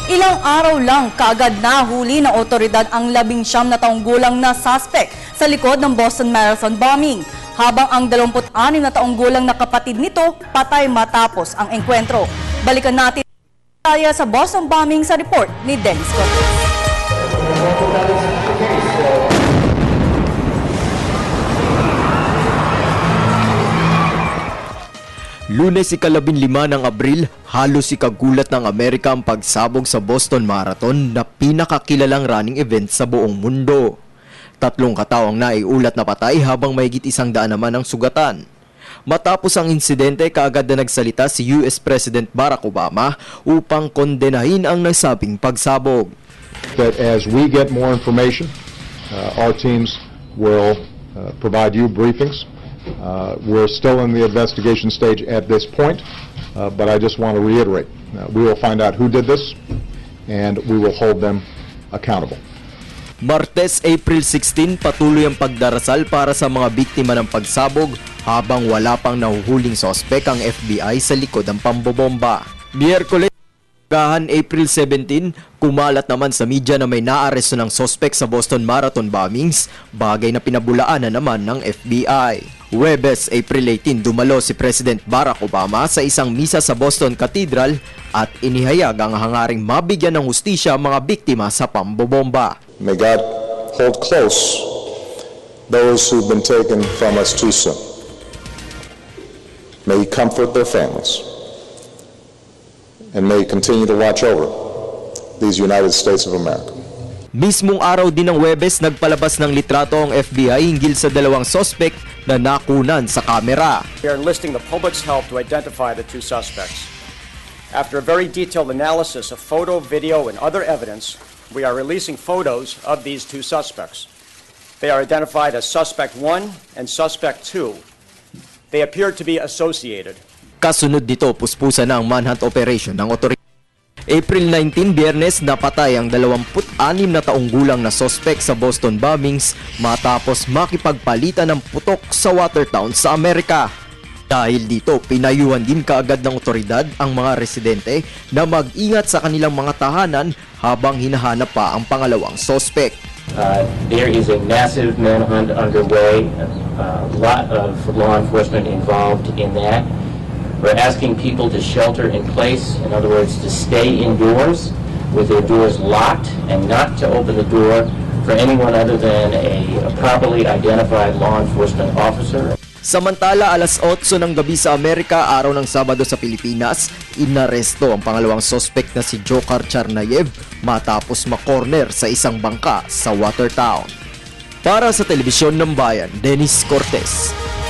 Ilang araw lang kaagad nahuli ng otoridad ang 19 na taong gulang na suspect sa likod ng Boston Marathon bombing, habang ang 26 na taong gulang na kapatid nito patay matapos ang engkwentro. Balikan natin tayo sa Boston bombing sa report ni Dennis Cortez. Lunes ika-15 ng Abril, halos ikagulat ng Amerika ang pagsabog sa Boston Marathon na pinakakilalang running event sa buong mundo. 3 katao ang naiulat na patay habang mahigit 100 naman ang sugatan. Matapos ang insidente, kaagad na nagsalita si US President Barack Obama upang kondenahin ang nasabing pagsabog. That as we get more information, our teams will provide you briefings. We're still in the investigation stage at this point, but I just want to reiterate, we will find out who did this and we will hold them accountable. Martes, April 16, patuloy ang pagdarasal para sa mga biktima ng pagsabog habang wala pang nahuhuling sospek ang FBI sa likod ng pambobomba. Miyerkules, April 17, kumalat naman sa media na may naaresto ng sospek sa Boston Marathon bombings, bagay na pinabulaan na naman ng FBI. Huwebes, April 18, dumalo si President Barack Obama sa isang misa sa Boston Cathedral at inihayag ang hangaring mabigyan ng hustisya ang mga biktima sa pambobomba. May God hold close those who've been taken from us too soon. May He comfort their families. And may He continue to watch over these United States of America. Mismong araw din ng Huwebes, nagpalabas ng litrato ang FBI hinggil sa 2 sospek na nakunan sa kamera. We are enlisting the public's help to identify the 2 suspects. After a very detailed analysis of photo, video, and other evidence, we are releasing photos of these 2 suspects. They are identified as Suspect 1 and Suspect 2. They appear to be associated. Kasunod dito, puspusan na ang manhunt operation ng otoridad. April 19, Biyernes, napatay ang 26 na taong gulang na sospek sa Boston bombings matapos makipagpalitan ng putok sa Watertown sa Amerika. Dahil dito, pinayuhan din kaagad ng otoridad ang mga residente na mag-ingat sa kanilang mga tahanan habang hinahanap pa ang pangalawang sospek. There is a massive manhunt underway, a lot of law enforcement involved in that. We're asking people to shelter in place, in other words, to stay indoors with their doors locked and not to open the door for anyone other than a properly identified law enforcement officer. Samantala, alas 8 ng gabi sa Amerika, araw ng Sabado sa Pilipinas, inaresto ang pangalawang sospek na si Dzhokhar Tsarnaev matapos makorner sa isang bangka sa Watertown. Para sa Telebisyon ng Bayan, Dennis Cortez.